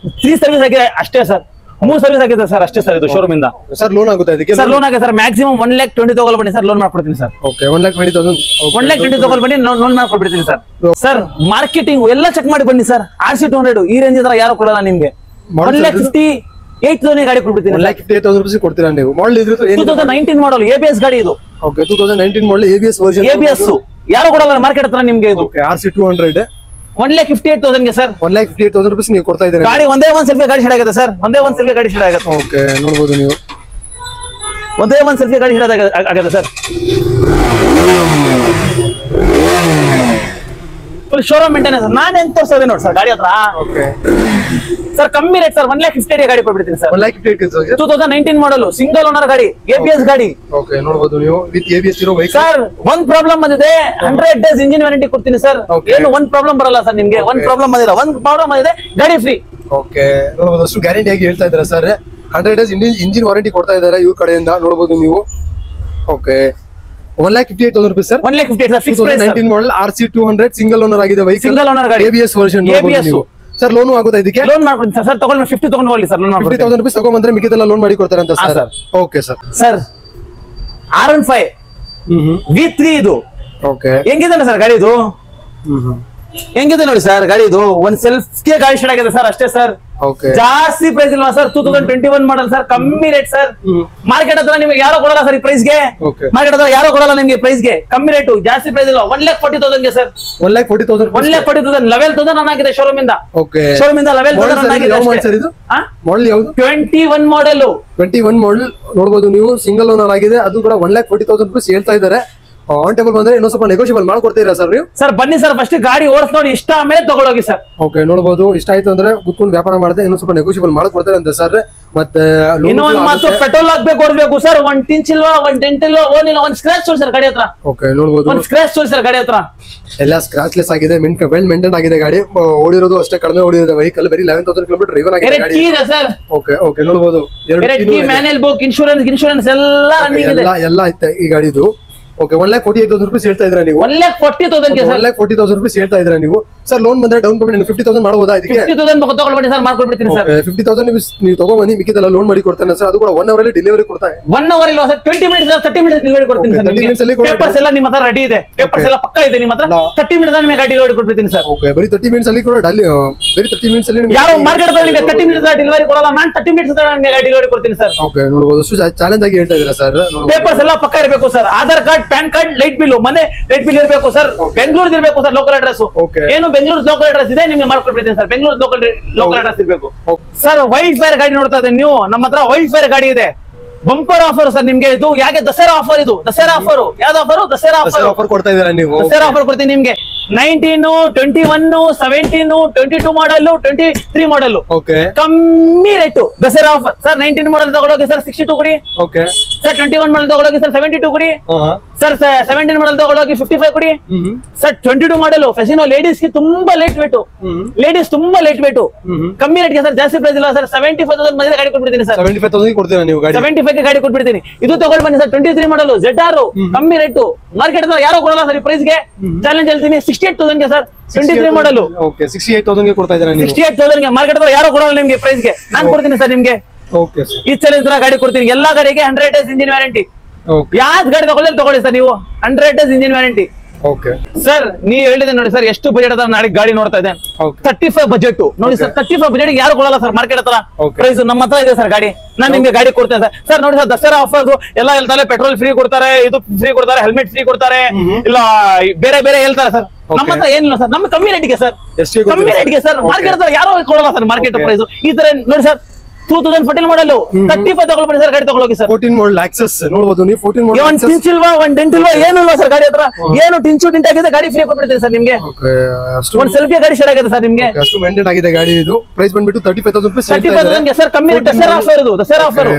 3 ಸರ್ವಿಸ್ ಆಗಿದೆ ಅಷ್ಟೇ ಸರ್. 3 ಸರ್ವಿಸ್ ಆಗಿದೆ ಸರ್ ಅಷ್ಟೇ ಸರ್. ಇದು ಶೋರೂಮ್ ಇಂದ ಸರ್ ಲೋನ್ ಆಗುತ್ತೆ ಇದಕ್ಕೆ? ಸರ್ ಲೋನ್ ಆಗಿದೆ ಸರ್. ಮ್ಯಾಕ್ಸಿಮಮ್ 1,20,000 ತಗೊಳ್ಬನ್ನಿ ಸರ್, ಲೋನ್ ಮಾಡ್ಕೊಡ್ತೀನಿ ಸರ್. ಓಕೆ 1,20,000 1,20,000 ತಗೊಳ್ಬನ್ನಿ, ಲೋನ್ ಮಾಡ್ಕೊಡ್ಬಿಡ್ತೀನಿ ಸರ್. ಸರ್ ಮಾರ್ಕೆಟಿಂಗ್ ಎಲ್ಲ ಚೆಕ್ ಮಾಡಿ ಬನ್ನಿ ಸರ್. RC 200 ಈ ರೇಂಜ್ ಹತ್ರ ಯಾರು ಕೊಡಲ್ಲ ನಿಮ್ಗೆ. 1,58,000 ಗಾಡಿ ಕೊಡ್ಬಿಡ್ತೀನಿ. 1,58,000 ರೂಪಾಯಿ ಕೊಡ್ತೀರಾ ನೀವು? ಮಾಡಲ್ ಇದ್ರೆ 2019 ಮಾಡಲ್ ABS ಗಾಡಿ ಇದು. ಓಕೆ 2019 ಮಾಡಲ್ ABS ವರ್ಷನ್. ABS ಯಾರು ಕೊಡಲ್ಲ ಮಾರ್ಕೆಟ್ ಹತ್ರ ನಿಮ್ಗೆ ಇದು. ಓಕೆ RC 200 1,58,000 ಗೆ ಸರ್. 1,58,000 ರೂಪಾಯಿ ನೀವು ಕೊಡ್ತಾ ಇದ್ದೀರಾ ಗಾಡಿ. ಒಂದೇ ಒಂದ್ ಸೆಲ್ಫಿ ಗಾಡಿ ಆಗುತ್ತೆ ಸರ್. ಒಂದೇ ಒಂದ್ ಸೆಲ್ಫಿ ಗಾಡಿ ಆಗುತ್ತೆ. ಓಕೆ ನೋಡಬಹುದು ನೀವು. ಒಂದೇ ಒಂದ್ ಸೆಲ್ಫಿ ಗಾಡಿ ಆಗುತ್ತೆ ಸರ್. ಫುಲ್ ಶೋರೂಮ್ ಮೇಂಟೆನೆನ್ಸ್ ನಾನು ಎಂತ ತೋರಿಸೋದೆ ನೋಡಿ ಸರ್ ಗಾಡಿ ಹತ್ರ. ಓಕೆ ಸರ್ ಕಮ್ಮಿ ರೇಟ್ ಸರ್. 1,58,000 ಗಾಡಿ ಕೊಡ್ಬಿಡ್ತೀನಿ ಸರ್. 1,58,000 2019 ಮಾಡಲ್ ಸಿಂಗಲ್ ಓನರ್ ಗಾಡಿ ABS ಗಾಡಿ. ಓಕೆ ನೋಡಬಹುದು ನೀವು ವಿತ್ ABS ಇರೋ ವೆಹಿಕಲ್. ಸರ್ ಒಂದ್ ಪ್ರಾಬ್ಲಮ್ ಬಂದಿದೆ, 100 days ಇಂಜಿನ್ ವ್ಯಾರಂಟಿ ಕೊಡ್ತೀನಿ ಸರ್. ಏನು ಒಂದ್ ಪ್ರಾಬ್ಲಮ್ ಬರಲ್ಲ ಸರ್ ನಿಮ್ಗೆ. ಒಂದ್ ಪ್ರಾಬ್ಲಮ್ ಬಂದಿಲ್ಲ, ಒಂದ್ ಪ್ರಾಬ್ಲಮ್ ಬಂದಿದೆ ಗಾಡಿ ಫ್ರೀ. ಓಕೆ ನೋಡಬಹುದು ಅಷ್ಟು ಗ್ಯಾರಂಟಿ ಆಗಿ ಹೇಳ್ತಾ ಇದ್ದಾರೆ ಸರ್. 100 days ಇಂಜಿನ್ ವಾರಂಟಿ ಕೊಡ್ತಾ ಇದ್ದಾರೆ ಇವ್ರ ಕಡೆಯಿಂದ ನೋಡಬಹುದು ನೀವು. ಓಕೆ 1,58,000 ರೂಪಾಯಿ sir. 1,58,000 sir fix price. 2019 model RC 200 single owner ಆಗಿದೆ ವೆಹಿಕಲ್. ಸಿಂಗಲ್ ಓನರ್ ಗಾಡಿ ABS ವರ್ಷನ್ ನೋಡಬಹುದು ಸರ್. ಲೋನ್ ಆಗುತ್ತಾ ಇದಕ್ಕೆ? ಲೋನ್ ಮಾಡ್ಕೊಡ್ತೀನಿ ಸರ್. ತಗೊಂಡು 50 ತಗೊಂಡು ಸರ್. ಲೋನ್ ಮಾಡ್ಕೊಡ್ತೀನಿ. 50,000 ರೂಪಾಯಿ ತಗೊಂಡ್ಬಂದ್ರೆ ಮಿಕ್ಕಿದೆಲ್ಲ ಲೋನ್ ಮಾಡಿ ಕೊಡ್ತಾರೆ ಅಂತ sir. Okay sir. Sir R15 V3 ಇದು ಓಕೆ ಹೆಂಗಿದೆ ಸರ್ ಗಾಡಿ ಇದು? ಹೆಂಗಿದೆ ನೋಡಿ ಸರ್ ಗಾಡಿ ಇದು. ಒಂದ್ ಸೆಲ್ಫ್ ಗೆ ಗಾಡಿ ಸ್ಟಾರ್ಟ್ ಆಗಿದೆ ಸರ್ ಅಷ್ಟೇ ಸರ್. ಓಕೆ ಜಾಸ್ತಿ ಪ್ರೈಸ್ ಇಲ್ವಾ ಸರ್? 2021 model sir. ಕಮ್ಮಿ ರೇಟ್ ಸರ್. ಮಾರ್ಕೆಟ್ ಹತ್ರ ನಿಮಗೆ ಯಾರೋ ಕೊಡಲ್ಲ ಸರ್ ಈ ಪ್ರೈಸ್ ಗೆ. ಮಾರ್ಕೆಟ್ ಹತ್ರ ಯಾರೋ ಕೊಡಲ್ಲ ನಿಮ್ಗೆ ಪ್ರೈಸ್ ಗೆ. ಕಮ್ಮಿ ರೇಟ್, ಜಾಸ್ತಿ ಪ್ರೈಸ್ ಇಲ್ಲ. 1,40,000 ಗೆ ಸರ್. 1,40,000 11,000 ರನ್ ಆಗಿದೆ ಶೋರೂಮ್ ಇಂದ. ಓಕೆ ಶೋರೂಮ್ ಇಂದ 11,000 ರನ್ ಆಗಿದೆ. ಮಾಡಲ್ ಯಾವುದು? 21 ಮಾಡಲ್. 21 ಮಾಡಲ್ ನೋಡಬಹುದು ನೀವು. ಸಿಂಗಲ್ ಓನರ್ ಆಗಿದೆ. ಅದು ಕೂಡ 1,40,000 ರೂಪಾಯಿ ಹೇಳ್ತಾ ಇದ್ದಾರೆ. ಆನ್ ಟೇಬಲ್ ಬಂದ್ರೆ ಇನ್ನೊಂದು ಸ್ವಲ್ಪ ನೆಗೋಷಿಯಬಲ್ ಮಾಡ್ಕೊಡ್ತೀರಾ ಸರ್ ನೀವು? ಸರ್ ಬನ್ನಿ ಸರ್, ಫಸ್ಟ್ ಗಾಡಿ ಓಡಿಸ್ ನೋಡಿ ಇಷ್ಟ ಆಮೇಲೆ ತಗೊಳ್ಳೋಗಿ ಸರ್. ಓಕೆ ನೋಡಬಹುದು ಇಷ್ಟ ಆಯ್ತು ಅಂದ್ರೆ ಕುತ್ಕೊಂಡು ವ್ಯಾಪಾರ ಮಾಡಿದ್ರೆ ಇನ್ನೊಂದು ಸ್ವಲ್ಪ ನೆಗೋಷಿಯಬಲ್ ಮಾಡ್ಕೊಡ್ತಾರೆ ಅಂತ ಸರ್. ಮತ್ತೆ ಇನ್ನೊಂದು ಮಾತು, ಪೆಟ್ರೋಲ್ ಹಾಕ್ಬೇಕು ಓಡಬೇಕು ಸರ್. 1 ಇಂಚ್ ಇಲ್ವಾ, 1 ಡೆಂಟ್ ಇಲ್ವಾ, ಓನಿಲ್ಲ, 1 ಸ್ಕ್ರಾಚ್ ತೋರಿ ಸರ್ ಗಾಡಿ ಹತ್ರ. ಓಕೆ ನೋಡಬಹುದು 1 ಸ್ಕ್ರಾಚ್ ತೋರಿ ಸರ್ ಗಾಡಿ ಹತ್ರ. ಎಲ್ಲ ಸ್ಕ್ರಾಚ್ಲೆಸ್ ಆಗಿದೆ, ವೆಲ್ ಮೇಂಟೈನ್ ಆಗಿದೆ ಗಾಡಿ. ಓಡಿರೋದು ಅಷ್ಟೇ ಕಡಿಮೆ ಓಡಿರೋದು ವೆಹಿಕಲ್. ಬರೀ 11,000 ಕಿಲೋಮೀಟರ್ ರಿವನ್ ಆಗಿದೆ ಗಾಡಿ. ಸರ್ ಓಕೆ ಓಕೆ ನೋಡಬಹುದು ಮ್ಯಾನುಯಲ್ ಬುಕ್, ಇನ್ಶೂರೆನ್ಸ್ ಎಲ್ಲ ರನ್ನಿಂಗ್ ಇದೆ. ಎಲ್ಲ ಐತೆ ಈ ಗಾಡಿದು. ಓಕೆ 1,48,000 ರೂಪಾಯಿ ಹೇಳ್ತಾ ಇದ್ದೀರಾ ನೀವು? 1,40,000 ಸರ್. 1,40,000 ರೂಪಾಯಿ ಹೇಳ್ತಾ ಇದ್ದೀರಾ ನೀವು? ಸರ್ ಲೋನ್ ಬಂದ್ರೆ ಡೌನ್ ಪೇಮೆಂಟ್ 50,000 ಮಾಡಬಹುದಾ ಇದಕ್ಕೆ? 50,000 ತಗೊಳ್ಬೇಡಿ ಸರ್, ಮಾಡ್ಕೊಡ್ಬಿಡ್ತೀನಿ ಸರ್. 50,000 ನೀವು ತಗೊಂಡ್ಬನ್ನಿ, ಮಿಕ್ಕಿದೆಲ್ಲ ಲೋನ್ ಮಾಡಿ ಕೊಡ್ತಾನೆ ಸರ್. ಅದು ಕೂಡ 1 ಅವರ್ ಅಲ್ಲಿ ಡೆಲಿವರಿ ಕೊಡ್ತಾರೆ. 1 ಅವರ್ ಇಲ್ಲ ಸರ್, 20 ಮಿನಿಟ್ಸ್ 30 ಮಿನಿಟ್ಸ್ ಡೆಲಿವರಿ ಕೊಡ್ತೀನಿ ಸರ್. 30 minutes ಅಲ್ಲಿ ಪೇಪರ್ಸ್ ಎಲ್ಲ ನಿಮ್ಮ ಹತ್ರ ರೆಡಿ ಇದೆ, ಪೇಪರ್ಸ್ ಎಲ್ಲ ಪಕ್ಕ ಇದೆ ನಿಮ್ಮ ಹತ್ರ. 30 ಮಿನಿಟ್ಸ್ ನಿಮಗೆ ಗಾಡಿ ಡೆಲಿವರಿ ಕೊಡ್ಬಿಡ್ತೀನಿ ಸರ್. ಓಕೆ, ಬರೀ 30 ಮಿನಿಟ್ಸ್ ಅಲ್ಲಿ ಕೂಡ ಬರೀ 30 ಮಿನಿಟ್ಸ್ ಅಲ್ಲಿ ಯಾವ ಮಾರ್ಕೆಟ್ ಅಲ್ಲಿ 30 ಮಿನಿಟ್ಸ್ ಡೆಲಿವರಿ ಕೊಡಲ್ಲ, ನಾನು 30 ಮಿನಿಟ್ಸ್ ನಿಮಗೆ ಗಾಡಿ ಡೆಲಿವರಿ ಕೊಡ್ತೀನಿ ಸರ್. ಓಕೆ, ನೋಡಬಹುದು. ಚಾಲೆಂಜ್ ಆಗಿ ಹೇಳ್ತಾ ಇದ್ದೀರಾ ಸರ್? ಪೇಪರ್ಸ್ ಎಲ್ಲ ಪಕ್ಕ ಇರಬೇಕು sir. Aadhaar card, PAN card, light bill, ಮನೆ ಲೈಟ್ ಬಿಲ್ ಇರಬೇಕು ಸರ್. ಬೆಂಗಳೂರು ಇರಬೇಕು ಸರ್, ಲೋಕಲ್ ಅಡ್ರೆಸ್. ಏನು ಬೆಂಗಳೂರು ಲೋಕಲ್ ಅಡ್ರೆಸ್ ಇದೆ ನಿಮಗೆ ಮಾಡ್ಕೊಡ್ಬಿಡ್ತೀನಿ ಸರ್. ಬೆಂಗಳೂರು ಲೋಕಲ್ ಅಡ್ರೆಸ್ ಇರಬೇಕು ಸರ್. ವೈಲ್ಡ್ ಫೈರ್ ಗಾಡಿ ನೋಡ್ತಾ ಇದ್ದೀನಿ ನೀವು, ನಮ್ಮ ಹತ್ರ ವೈಲ್ಡ್ ಫೈರ್ ಗಾಡಿ ಇದೆ. ಬಂಪರ್ ಆಫರ್ ಸರ್ ನಿಮ್ಗೆ. ಇದು ಯಾಕೆ ದಸರಾ ಆಫರ್, ಇದು ದಸರಾ ಆಫರ್. ಯಾವ್ದು ಆಫರ್? ದಸರಾ ಆಫರ್ ಕೊಡ್ತಾ ಇದ್ದೀರಾ ನೀವು? ದಸರಾ ಆಫರ್ ಕೊಡ್ತೀನಿ ನಿಮ್ಗೆ. 19, 21, 17, 22 ಮಾಡಲ್, 23 ಮಾಡಲ್ ಕಮ್ಮಿ ರೇಟು ದಸರಾ ಆಫರ್ ಸರ್. 19 ಮಾಡಲ್ ತಗೊಳೋಕೆ ಸರ್ 62 ಕೊಡಿ. ಓಕೆ ಸರ್ 21 ಮಾಡಲ್ ತಗೊಳೋಕೆ ಸರ್ 72 ಕೊಡಿ. ಸರ್ 17 ಮಾಡಲ್ ತಗೊಳೋಕೆ 55 ಕೊಡಿ. ಸರ್ 22 ಮಾಡಲ್ ಫೆಸಿನೋ ಲೇಡೀಸ್ ಗೆ ತುಂಬಾ ಲೇಟ್ ವೇಟ್, ಲೇಡೀಸ್ ತುಂಬಾ ಲೇಟ್ ವೇಟ್, ಕಮ್ಮಿ ರೇಟ್ಗೆ ಸರ್, ಜಾಸ್ತಿ ಪ್ರೈಸ್ ಇಲ್ಲ ಸರ್. 75,000 ಮಧ್ಯೆ ಗಾಡಿ ಕೊಟ್ಬಿಡ್ತೀನಿ ಸರ್. 75,000 ಕೊಡ್ತೀರಾ ನೀವು ಗಾಡಿ? 75 ಗಾಡಿ ಕೊಟ್ಬಿಡ್ತೀನಿ. ಇದು ತಗೊಂಡ್ ಬನ್ನಿ ಸರ್, 23 ಮಾಡಲ್ ZR ಕಮ್ಮಿ ರೇಟು. ಮಾರ್ಕೆಟ್ ಹತ್ರ ಯಾರೋ ಕೊಡಲ್ಲ ಸರ್ ಈ ಪ್ರೈಸ್ ಗೆ. ಚಾಲೆಂಜ್ ಹೇಳ್ತೀನಿ 68,000 ಗೆ ಸರ್. 23 ಮಾಡಲ್ 68,000 ಗೆ ಕೊಡ್ತಾ ಇದ್ದೀರಾ ನೀವು? 68,000 ಗೆ ಮಾರ್ಕೆಟ್ ಹತ್ರ ಯಾರೋ ಕೊಡಲ್ಲ ನಿಮ್ಗೆ ಪ್ರೈಸ್ ಗೆ. ನಾನು ಕೊಡ್ತೀನಿ ಸರ್ ನಿಮ್ಗೆ. ಓಕೆ ಸರ್, ಈ ಚಾಲೆಂಜ್ ಗಾಡಿ ಕೊಡ್ತೀನಿ. ಎಲ್ಲಾ ಗಾಡಿಗೆ 100 ಡೇಸ್ ಇಂಜಿನ್ ವ್ಯಾರಂಟಿ. ಯಾವ್ದು ಗಾಡಿ ತಗೊಳ್ಳಿ ಸರ್ ನೀವು, 100 days engine warranty. Okay sir ನೀವು ಹೇಳಿದೆ ನೋಡಿ ಸರ್, ಎಷ್ಟು ಬಜೆಟ್ ಅದ ನಾಳೆ ಗಾಡಿ ನೋಡ್ತಾ ಇದೆ. 35 ಬಜೆಟ್ ನೋಡಿ ಸರ್. 35 ಬಜೆಟ್ ಯಾರು ಕೊಡಲ್ಲ ಸರ್ ಮಾರ್ಕೆಟ್ ಹತ್ರ. ಪ್ರೈಸ್ ನಮ್ಮ ಹತ್ರ ಇದೆ ಸರ್ ಗಾಡಿ. ನಾನು ನಿಮ್ಗೆ ಗಾಡಿ ಕೊಡ್ತೇನೆ ಸರ್. ಸರ್ ನೋಡಿ ಸರ್, ದಸರಾ ಆಫರ್ ಎಲ್ಲ ಹೇಳ್ತಾರೆ. ಪೆಟ್ರೋಲ್ ಫ್ರೀ ಕೊಡ್ತಾರೆ, ಇದು ಫ್ರೀ ಕೊಡ್ತಾರೆ, ಹೆಲ್ಮೆಟ್ ಫ್ರೀ ಕೊಡ್ತಾರೆ, ಇಲ್ಲ ಬೇರೆ ಬೇರೆ ಹೇಳ್ತಾರೆ ಸರ್. ನಮ್ಮ ಹತ್ರ ಏನಿಲ್ಲ ಸರ್, ನಮ್ಮ ಕಮ್ಮಿ ರೇಟ್ಗೆ ಸರ್, ಕಮ್ಮಿ ರೇಟ್ಗೆ ಸರ್. ಮಾರ್ಕೆಟ್ ಹತ್ರ ಯಾರು ಕೊಡಲ್ಲ ಸರ್ ಮಾರ್ಕೆಟ್ ಪ್ರೈಸ್. ಈ ತರ ನೋಡಿ ಸರ್, 2014 ಮಾಡಲ್ 35 ತಗೊಳ್ಬೇಡಿ ಸರ್ ಗಾಡಿ ತಗೊಳ್ಳೋಗಿ ಸರ್. 14 ಮಾಡಲ್ ಆಕ್ಸೆಸ್ ನೋಡಬಹುದು ನೀವು. 14 ಮಾಡಲ್ ಒಂದು ಟಿಂಚ್ ಇಲ್ವಾ, ಒಂದು ಡೆಂಟ್ ಇಲ್ವಾ, ಏನು ಇಲ್ವಾ ಸರ್ ಗಾಡಿ ಹತ್ರ. ಏನು ಟಿಂಚು ಡಿಂಟ್ ಆಗಿದೆ, ಗಾಡಿ ಫ್ರೀ ಕೊಟ್ಬಿಡ್ತೀನಿ ಸರ್ ನಿಮ್ಗೆ. ಒಂದು ಸೆಲ್ಫಿ ಗಾಡಿ ಶೇರ್ ಆಗಿದೆ ಸರ್ ನಿಮ್ಗೆ. ಅಷ್ಟು ಮೇಂಟೈನ್ ಆಗಿದೆ ಗಾಡಿ. ಇದು ಪ್ರೈಸ್ ಬಂದ್ಬಿಟ್ಟು 35,000 ರೂಪಾಯಿ. 35,000 ಸರ್, ಕಮ್ಮಿ ರೇಟ್. ದಸರಾ ಆಫರ್ ಇದು, Dasara offer.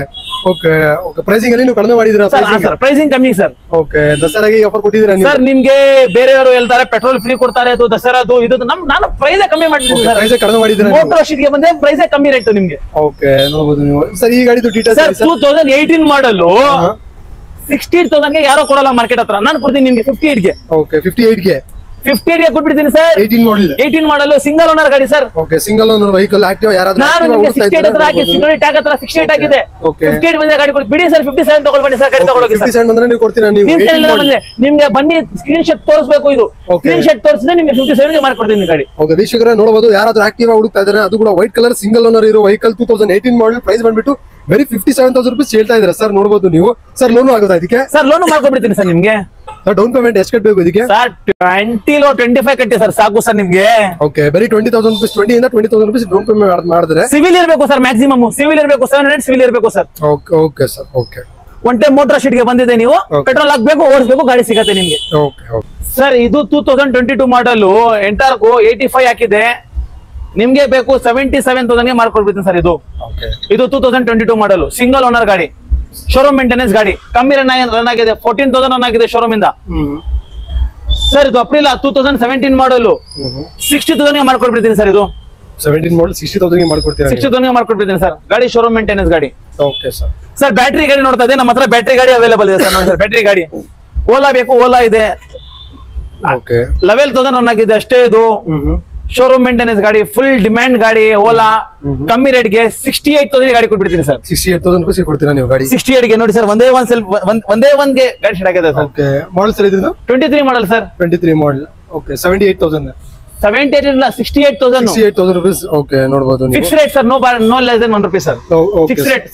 Okay okay, pricing ಅಲ್ಲಿ ನೀವು ಕಡಿಮೆ ಮಾಡಿದಿರಾ ಸರ್? ಪ್ರೈಸಿಂಗ್ ಕಮ್ಮಿ ಸರ್. ಓಕೆ, ದಸರಾಗೆ ಆಫರ್ ಕೊಟ್ಟಿದ್ದೀರಾ ನೀವು? ಸರ್ ನಿಮ್ಗೆ ಬೇರೆಯವರು ಹೇಳ್ತಾರೆ ಪೆಟ್ರೋಲ್ ಫ್ರೀ ಕೊಡ್ತಾರೆ, ಅದು ದಸರಾದು ಇದು. ನಾನು ಪ್ರೈಸ್ ಕಮ್ಮಿ ಮಾಡಿದ್ದೀನಿ ಸರ್. ಪ್ರೈಸ್ ಕಡಿಮೆ ಮಾಡಿದ್ದೀರಾ? ಮೋಟರ್ ಶೀಟ್ಗೆ ಬಂದ್ರೆ ಪ್ರೈಸ್ ಕಮ್ಮಿ ರೇಟ್ ನಿಮ್ಗೆ. ಓಕೆ, ನೋಡಬಹುದು ನೀವು ಸರ್. ಈ ಗಾಡಿದು ಡೀಟೇಲ್ಸ್ ಸರ್ 2018 ಮಾಡಲ್ 68,000 ಗೆ ಯಾರೋ ಕೊಡಲ್ಲ ಮಾರ್ಕೆಟ್ ಹತ್ರ. ನಾನು ಕೊಡ್ತೀನಿ ನಿಮ್ಗೆ 58 ಗೆ. ಓಕೆ, 58 ಗೆ 58 ಗೆ ಕೊಟ್ಬಿಡ್ತೀನಿ ಸರ್. 18 ಮಾಡಲ್ ಸಿಂಗಲ್ ಓನರ್ ಗಾಡಿ sir. Okay, single owner vehicle active ಯಾರಾದ್ರೂ ನಾನು ನಿಮಗೆ 68 ಹತ್ರ ಹಾಕಿ ಸಿಗ್ನಲ್ ಟ್ಯಾಗ್ ಹತ್ರ 68 ಆಗಿದೆ. 58 ಬಂದ್ರೆ ಗಾಡಿ ಕೊಡಿ ಬಿಡಿ ಸರ್. 57 ತಗೊಳ್ಬೇಡಿ ಸರ್, ಗಾಡಿ ತಗೊಳ್ಳೋಗಿ ಸರ್. 57 ಬಂದ್ರೆ ನೀವು ಕೊಡ್ತೀರಾ ನೀವು? ನಿಮ್ಗೆ ಬನ್ನಿ ಸ್ಕ್ರೀನ್ ಶಾಟ್ ತೋರಿಸಬೇಕು. ಇದು ಸ್ಕ್ರೀನ್ ಶಾಟ್ ತೋರಿಸಿದ್ರೆ ನಿಮ್ಗೆ 57 ಗೆ ಮಾಡ್ಕೊಡ್ತೀನಿ ಗಾಡಿ. ಓಕೆ, ವೀಕ್ಷಕರೇ ನೋಡಬಹುದು, ಯಾರಾದ್ರೂ ಆಕ್ಟಿವ್ ಹುಡುಕ್ತಾ ಇದ್ದಾರೆ, ಅದು ಕೂಡ ವೈಟ್ ಕಲರ್ ಸಿಂಗಲ್ ಓನರ್ ಇರೋ ವೆಹಿಕಲ್ 2018 ಮಾಡಲ್. ಪ್ರೈಸ್ ಬಂದ್ಬಿಟ್ಟು ಬರೀ 57,000 ರೂಪಾಯಿ ಹೇಳ್ತಾ ಇದ್ದಾರೆ ಸರ್. ನೋಡಬಹುದು ನೀವು ಸರ್. ಲೋನ್ ಆಗೋದಾ ಇದಕ್ಕೆ? ಸರ್ ಲೋನ್ ಮಾಡ್ಕೊಡ್ಬಿಡ್ತೀನಿ ಸರ್ ನಿಮ್ಗೆ. ಡೌನ್ ಪೇಮೆಂಟ್ ಎಷ್ಟು ಕಟ್ಟಬೇಕು ಇದಕ್ಕೆ? ಸರ್ 20 25 ಕಟ್ಟಿ ಸರ್, ಸಾಕು ಸರ್ ನಿಮ್ಗೆ. ಓಕೆ, ಬರೀ 20,000 ರೂಪಾಯಿ, 20 ಇಂದ 20,000 ರೂಪಾಯಿ ಡೌನ್ ಪೇಮೆಂಟ್ ಮಾಡಿದ್ರೆ ಸಿವಿಲ್ ಇರಬೇಕು ಸರ್. ಮ್ಯಾಕ್ಸಿಮಮ್ ಸಿವಿಲ್ ಇರಬೇಕು, 700 ಸಿವಿಲ್ ಇರಬೇಕು sir. Okay okay sir. Okay, one time motor sheet ಗೆ ಬಂದಿದೆ, ನೀವು ಪೆಟ್ರೋಲ್ ಹಾಕ್ಬೇಕು, ಓಡಿಸಬೇಕು, ಗಾಡಿ ಸಿಗತ್ತೆ ನಿಮ್ಗೆ. ಓಕೆ ಓಕೆ ಸರ್, ಇದು 2022 ಮಾಡಲ್ ಎಂಟಾರ್ಕು 85 ಹಾಕಿದೆ. ನಿಮ್ಗೆ ಬೇಕು 77,000 ಗೆ ಮಾಡ್ಕೊಡ್ಬಿಡ್ತೀನಿ ಸರ್. ಇದು 2022 ಮಾಡಲ್ ಸಿಂಗಲ್ ಓನರ್ ಗಾಡಿ, ಶೋರೂಮ್ ಮೇಂಟೆನೆನ್ಸ್ ಗಾಡಿ. ಕಮ್ಮಿ ರನ್ ಆಗಿದೆ, 14,000 ರನ್ ಆಗಿದೆ ಶೋರೂಮ್ ಇಂದ ಸರ್. ಇದು ಅಪ್ರಿಲ್ 2017 ಮಾಡಲ್ 60,000 ಗೆ ಮಾಡ್ಕೊಡ್ಬಿಡ್ತೀನಿ ಸರ್. ಇದು 17 ಮಾಡಲ್ 60,000 ಗೆ ಮಾಡ್ಕೊಡ್ತೀರಾ? 60,000 ಗೆ ಮಾಡ್ಕೊಡ್ಬಿಡ್ತೀನಿ ಸರ್. ಗಾಡಿ ಶೋರೂಮ್ ಮೇಂಟೆನೆನ್ಸ್ ಗಾಡಿ. Okay sir. ಸರ್ ಬ್ಯಾಟ್ರಿ ಗಾಡಿ ನೋಡ್ತಾ ಇದೆ, ನಮ್ಮ ಹತ್ರ ಬ್ಯಾಟ್ರಿ ಗಾಡಿ ಅವೈಲೇಬಲ್ ಇದೆ ಸರ್. ನೋಡಿ ಸರ್, ಬ್ಯಾಟ್ರಿ ಗಾಡಿ ಓಲಾ ಬೇಕು, ಓಲಾ ಇದೆ. ಓಕೆ, 11,000 ರನ್ ಆಗಿದೆ ಅಷ್ಟೇ. ಇದು ಶೋರೂಮ್ ಮೇಂಟೆನೆನ್ಸ್ ಗಾಡಿ, ಫುಲ್ ಡಿಮ್ಯಾಂಡ್ ಗಾಡಿ, ಓಲಾ. ಕಮ್ಮಿ ರೇಟ್ ಗೆ 68,000 ಗಾಡಿ ಕೊಟ್ಬಿಡ್ತೀನಿ ಸರ್. 68,000 ರೂಪಾಯಿ ಕೊಡ್ತೀರಾ ನೀವು ಗಾಡಿ? 68 ಗೆ ನೋಡಿ ಸರ್, ಒಂದೇ ಒಂದ್ ಗೆ ಗಾಡಿ ಸ್ಟಾರ್ಟ್ ಆಗಿದೆ ಸರ್. ಓಕೆ, ಮಾಡಲ್ ಸರ್ ಇದು 23 ಮಾಡಲ್ ಸರ್. 23 ಮಾಡಲ್. ಓಕೆ, 78,000 78 ಇಲ್ಲ 68,000 ರೂಪೀಸ್. ಓಕೆ, ನೋಡಬಹುದು ನೀವು. Fix rate sir, no less than 1 rupees sir.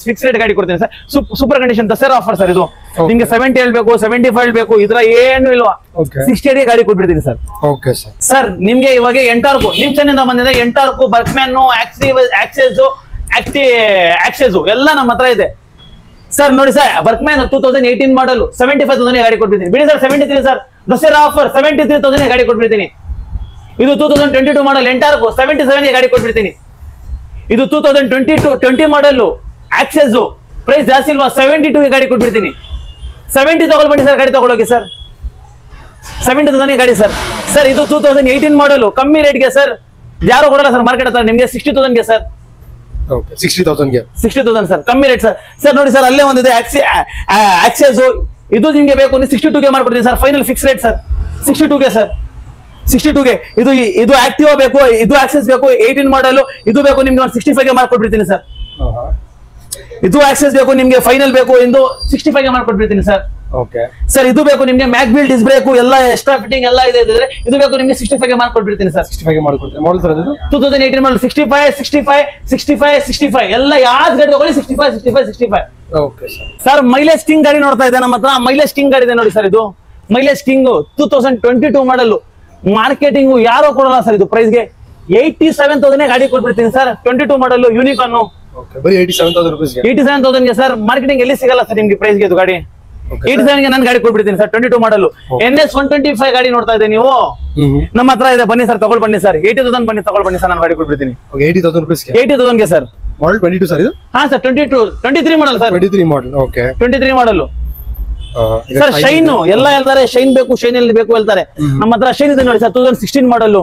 Fix rate ಗಾಡಿ ಕೊಡ್ತೀನಿ sir. Super condition Dasara offer sir. ಇದು ನಿಮ್ಗೆ 70 ಹೇಳ್ಬೇಕು, 75 ಹೇಳ್ಬೇಕು, ಇದ್ರ ಏನು ಇಲ್ವಾ. 68 ಗೆ ಗಾಡಿ ಕೊಟ್ಬಿಡ್ತೀನಿ ಸರ್. Okay sir. ಸರ್ ನಿಮ್ಗೆ ಇವಾಗ ಎಂಟಾರ್ಕು ನಿಮ್ ಚೆನ್ನಿಂದ ಬಂದಿದೆ. ಎಂಟಾರ್ಕು, ಬರ್ಕ್ಮ್ಯಾನ್, ಆಕ್ಸೆಸ್ ಎಲ್ಲ ನಮ್ಮ ಹತ್ರ ಇದೆ ಸರ್. ನೋಡಿ ಸರ್, ಬರ್ಕ್ಮ್ಯಾನ್ 2018 ಮಾಡಲ್ 75,000 ಗಾಡಿ ಕೊಟ್ಬಿಡ್ತೀನಿ. ಬಿಡಿ ಸರ್ 73 ಸರ್. ದಸರಾ ಆಫರ್ 73,000 ಗಾಡಿ ಕೊಟ್ಬಿಡ್ತೀನಿ. ಇದು 2022 ಮಾಡಲ್ ಎಂಟಾರ್ಕು 77 ಗೆ ಗಾಡಿ ಕೊಟ್ಬಿಡ್ತೀನಿ. ಇದು 2020 ಮಾಡಲ್ ಆಕ್ಸೆಸ್, ಪ್ರೈಸ್ ಜಾಸ್ತಿ ಇಲ್ವಾ, 72 ಗೆ ಗಾಡಿ ಕೊಟ್ಬಿಡ್ತೀನಿ. 70 ತಗೊಳ್ಬೇಡಿ ಸರ್, ಗಾಡಿ ತಗೊಳ್ಳೋಗಿ ಸರ್. 70,000 ಗಾಡಿ ಸರ್. ಸರ್ ಇದು 2018 ಮಾಡಲ್ ಕಮ್ಮಿ ರೇಟ್ಗೆ ಸರ್, ಯಾರು ಕೊಡಲ್ಲ ಸರ್ ಮಾರ್ಕೆಟ್ ಹತ್ರ. ನಿಮ್ಗೆ 60,000 ಗೆ ಸರ್. 60,000 ಗೆ 60,000 ಸರ್, ಕಮ್ಮಿ ರೇಟ್ ಸರ್. ಸರ್ ನೋಡಿ ಸರ್, ಅಲ್ಲೇ ಒಂದಿದೆ ಆಕ್ಸೆಸ್ ಇದು ನಿಮ್ಗೆ ಬೇಕು ಅಂದ್ರೆ 62ಗೆ ಮಾಡ್ಕೊಡ್ತೀನಿ sir, final fix rate sir, 62ಗೆ ಸರ್, 62ಗೆ. ಇದು ಆಕ್ಟಿವಾ ಬೇಕು, ಇದು ಆಕ್ಸೆಸ್ ಬೇಕು, 18 ಮಾಡಲ್ ಇದು ಬೇಕು ನಿಮ್ಗೆ 65ಗೆ ಮಾಡ್ಕೊಟ್ಬಿಡ್ತೀನಿ ಸರ್. ಇದು ಆಕ್ಸೆಸ್ ಬೇಕು ನಿಮ್ಗೆ, ಫೈನಲ್ ಬೇಕು ಎಂದು 65ಗೆ ಮಾಡ್ಕೊಟ್ಬಿಡ್ತೀನಿ ಸರ್. ಓಕೆ ಸರ್ ಇದು ಬೇಕು ನಿಮ್ಗೆ, ಮ್ಯಾಕ್ ಬಿಲ್ ಡಿಸ್ ಬ್ರೇಕ್ ಎಲ್ಲ ಎಕ್ಸ್ಟ್ರಾ ಫಿಟ್ಟಿಂಗ್ ಎಲ್ಲ ಇದೆ ಇದ್ರೆ ಇದು ಬೇಕು ನಿಮ್ಗೆ 65ಗೆ ಮಾಡ್ಕೊಟ್ಬಿಡ್ತೀನಿ ಸರ್. 65ಗೆ ಮಾಡ್ಕೊಡ್ತೀನಿ. ಮಾಡಲ್ ಸರ್ ಅದು 2018 ಮಾಡಲ್ 65 ಎಲ್ಲ ಯಾವ್ದು ಗಾಡಿ ತಗೊಳ್ಳಿ 65. ಓಕೆ ಸರ್ ಮೈಲೇಜ್ ಕಿಂಗ್ ಗಾಡಿ ನೋಡ್ತಾ ಇದೆ ನಮ್ಮ ಹತ್ರ, ಮೈಲೇಜ್ ಕಿಂಗ್ ಗಾಡಿ ಇದೆ ನೋಡಿ ಸರ್. ಇದು ಮೈಲೇಜ್ ಕಿಂಗ್ 2022 ಮಾಡಲ್, ಮಾರ್ಕೆಟಿಂಗ್ ಯಾರೋ ಕೊಡಲ್ಲ ಸರ್. ಇದು ಪ್ರೈಸ್ಗೆ 87,000 ಗಾಡಿ ಕೊಟ್ಬಿಡ್ತೀನಿ ಸರ್. 22 ಮಾಡಲ್ ಯೂನಿಕಾರ್ನ್, ಬರೀ 87,000 ರೂಪಾಯಿಗೆ. 87,000ಗೆ ಸರ್, ಮಾರ್ಕೆಟಿಂಗ್ ಎಲ್ಲಿ ಸಿಗಲ್ಲ ಸರ್ ನಿಮ್ಗೆ ಪ್ರೈಸ್ಗೆ. ಇದು ಗಾಡಿ 87ಗೆ ನಾನು ಗಾಡಿ ಕೊಟ್ಬಿಡ್ತೀನಿ ಸರ್. 22 ಮಾಡಲ್ NS 125 ಗಾಡಿ ನೋಡ್ತಾ ಇದೆ ನೀವು, ನಮ್ಮ ಹತ್ರ ಇದೆ, ಬನ್ನಿ ಸರ್ ತಗೊಳ್ ಬನ್ನಿ ಸರ್. 80,000 ಬನ್ನಿ ತಗೊಳ್ ಬನ್ನಿ ಸರ್, ನಾನು ಗಾಡಿ ಕೊಟ್ಬಿಡ್ತೀನಿ 80,000 ರೂಪಾಯಿಗೆ. 80,000ಗೆ ಸರ್. ಮಾಡಲ್ 22 ಸರ್ ಇದು? ಹಾ sir 23 model sir. 23 model. Okay 23 model sir. Shine ಎಲ್ಲ ಹೇಳ್ತಾರೆ, ಶೈನ್ ಬೇಕು, ಶೈನ್ ಎಲ್ಲಿ ಬೇಕು ಹೇಳ್ತಾರೆ. ನಮ್ಮ ಹತ್ರ ಶೈನ್ ಇದೆ ನೋಡಿ ಸರ್, 2016 ಮಾಡಲ್,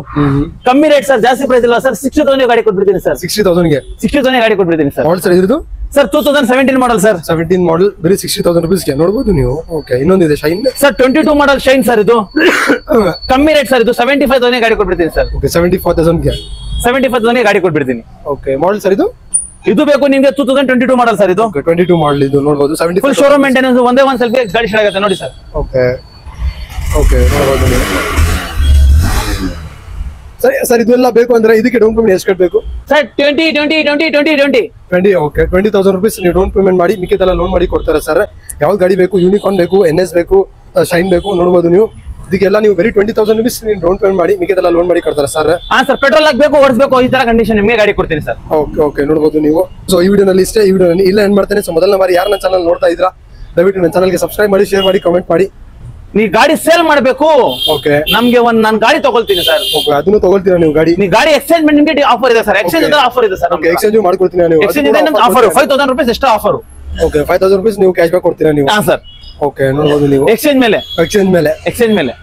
ಕಮ್ಮಿ ರೇಟ್ ಸರ್, ಜಾಸ್ತಿ ಪ್ರೈಸ್ ಇಲ್ಲ ಸರ್. 60,000 ಗಾಡಿ ಕೊಟ್ಬಿಡ್ತೀನಿ ಸರ್. 60,000 ಗಾಡಿ ಕೊಟ್ಬಿಡ್ತೀನಿ ಸರ್. ಮಾಡಲ್ ಸರ್ ಇದ್ರದ್ದು ಸರ್ 2017 ಮಾಡಲ್ ಸರ್. 17 ಮಾಡಲ್ ಬರೀ 60,000 ರೂಪಾಯಿಗೆ ನೋಡಬಹುದು ನೀವು. ಓಕೆ ಇನ್ನೊಂದಿದೆ ಶೈನ್ ಸರ್ 22 ಮಾಡಲ್ ಶೈನ್ ಸರ್. ಇದು ಕಮ್ಮಿ ರೇಟ್ ಸರ್, ಇದು 75,000 ಗಾಡಿ ಕೊಟ್ಬಿಡ್ತೀನಿ ಸರ್. ಓಕೆ 74,000ಗೆ 75,000 ಗಾಡಿ ಕೊಟ್ಬಿಡ್ತೀನಿ. ಓಕೆ ಮಾಡಲ್ ಸರ್ ಇದು ಬೇಕು ನಿಮ್ಗೆ 2022 ಮಾಡಲ್ ಸರ್. ಇದು 22 ಮಾಡಲ್, ಇದು ನೋಡಬಹುದು. ಫುಲ್ ಶೋರೂಮ್ ಮೇಂಟೆನೆನ್ಸ್, ಒಂದೇ ಒಂದ್ ಸೆಲ್ಫಿ ಗಾಡಿ ಸ್ಟಾರ್ಟ್ ಆಗುತ್ತೆ ನೋಡಿ ಸರ್. ಓಕೆ ಓಕೆ ನೋಡಬಹುದು ನೀವು. ಸರ್ ಇದೆಲ್ಲ ಬೇಕು ಅಂದ್ರೆ ಇದಕ್ಕೆ ಡೌನ್ ಪೇಮೆಂಟ್ ಎಷ್ಟು ಕಟ್ಟಬೇಕು ಸರ್? 20. ಓಕೆ 20,000 ರೂಪೀಸ್ ನೀವು ಡೌನ್ ಪೇಮೆಂಟ್ ಮಾಡಿ, ಮಿಕ್ಕಿದೆಲ್ಲ ಲೋನ್ ಮಾಡಿ ಕೊಡ್ತಾರೆ ಸರ್. ಯಾವ್ದು ಗಾಡಿ ಬೇಕು, ಯೂನಿಕಾರ್ನ್ ಬೇಕು, NS ಬೇಕು, ಶೈನ್ ಬೇಕು, ನೋಡಬಹುದು ನೀವು. ಇದಕ್ಕೆಲ್ಲ ನೀವು ಬರೀ 20,000 ರೂಪೀಸ್ ನೀವು ಡೌನ್ ಪೇಮೆಂಟ್ ಮಾಡಿ, ಮಿಕ್ಕಿದೆಲ್ಲ ಲೋನ್ ಮಾಡಿ ಕೊಡ್ತಾರೆ ಸರ್. ಹಾ ಸರ್, ಪೆಟ್ರೋಲ್ ಹಾಕ್ಬೇಕು, ಓಡಿಸಬೇಕು, ಈ ತರ ಕಂಡೀಷನ್ ನಿಮಗೆ ಗಾಡಿ ಕೊಡ್ತೀನಿ ಸರ್. ಓಕೆ ಓಕೆ ನೋಡಬಹುದು ನೀವು. ಸೊ ಈ ವಿಡಿಯೋನಲ್ಲಿ ಇಷ್ಟೇ. ಈ ವಿಡಿಯೋನಲ್ಲಿ ಇಲ್ಲ ಏನ್ ಮಾಡ್ತೇನೆ, ಸೊ ಮೊದಲನೇ ಬಾರಿ ಯಾರು ನನ್ನ ಚಾನಲ್ ನೋಡ್ತಾ ಇದ್ರಾ ದಯವಿಟ್ಟು ನನ್ನ ಚಾನಲ್ಗೆ ಸಬ್ಸ್ಕ್ರೈಬ್ ಮಾಡಿ, ಶೇರ್ ಮಾಡಿ, ಕಮೆಂಟ್ ಮಾಡಿ. ನೀ ಗಾಡಿ ಸೇಲ್ ಮಾಡ್ಬೇಕು, ಓಕೆ ನಮ್ಗೆ ನಾನು ಗಾಡಿ ತಗೊಳ್ತೀನಿ ಸರ್. ಓಕೆ ಅದನ್ನು ತಗೊಳ್ತೀರಾ ನೀವು ಗಾಡಿ? ನೀ ಗಾಡಿ ಎಕ್ಸ್ಚೇಂಜ್ ನಿಮ್ಗೆ ಆಫರ್ ಇದೆ ಸರ್. ಎಕ್ಸ್ಚೇಂಜ್ ಆಫರ್ ಇದೆ ಸರ್. ಓಕೆ ಎಕ್ಸ್ಚೇಂಜ್ ಮಾಡ್ಕೊಡ್ತೀನಿ ನೀವು. ಎಕ್ಸ್ಚೇಂಜ್ ಇದೆ ನಮ್ಗೆ ಆಫರ್ 5,000 ರೂಪಾಯಿ ಎಕ್ಸ್ಟ್ರಾ ಆಫರ್. ಓಕೆ 5,000 ರೂಪೀಸ್ ನೀವು ಕ್ಯಾಶ್ ಬ್ಯಾಕ್ ಕೊಡ್ತೀರಾ ನೀವು? ಹಾ ಸರ್. ಓಕೆ ನೋಡಬಹುದು ನೀವು. ಎಕ್ಸ್ಚೇಂಜ್ ಮೇಲೆ. ಎಕ್ಸ್ಚೇಂಜ್ ಮೇಲೆ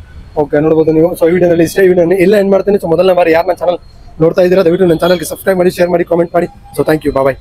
ಓಕೆ ನೋಡಬಹುದು ನೀವು. ಸೊ ಈ ವಿಡಿಯೋನಲ್ಲಿ ಇಷ್ಟೇ. ವಿಡಿಯೋ ಇಲ್ಲ ಏನ್ ಮಾಡ್ತೇನೆ, ಸೊ ಮೊದಲನೇ ಬಾರಿ ಯಾರು ನನ್ನ ಚಾನಲ್ ನೋಡ್ತಾ ಇದ್ದೀರಾ ದಯವಿಟ್ಟು ನನ್ನ ಚಾನಲ್ಗೆ ಸಬ್ಸ್ಕ್ರೈಬ್ ಮಾಡಿ, ಶೇರ್ ಮಾಡಿ, ಕಾಮೆಂಟ್ ಮಾಡಿ. So thank you, bye.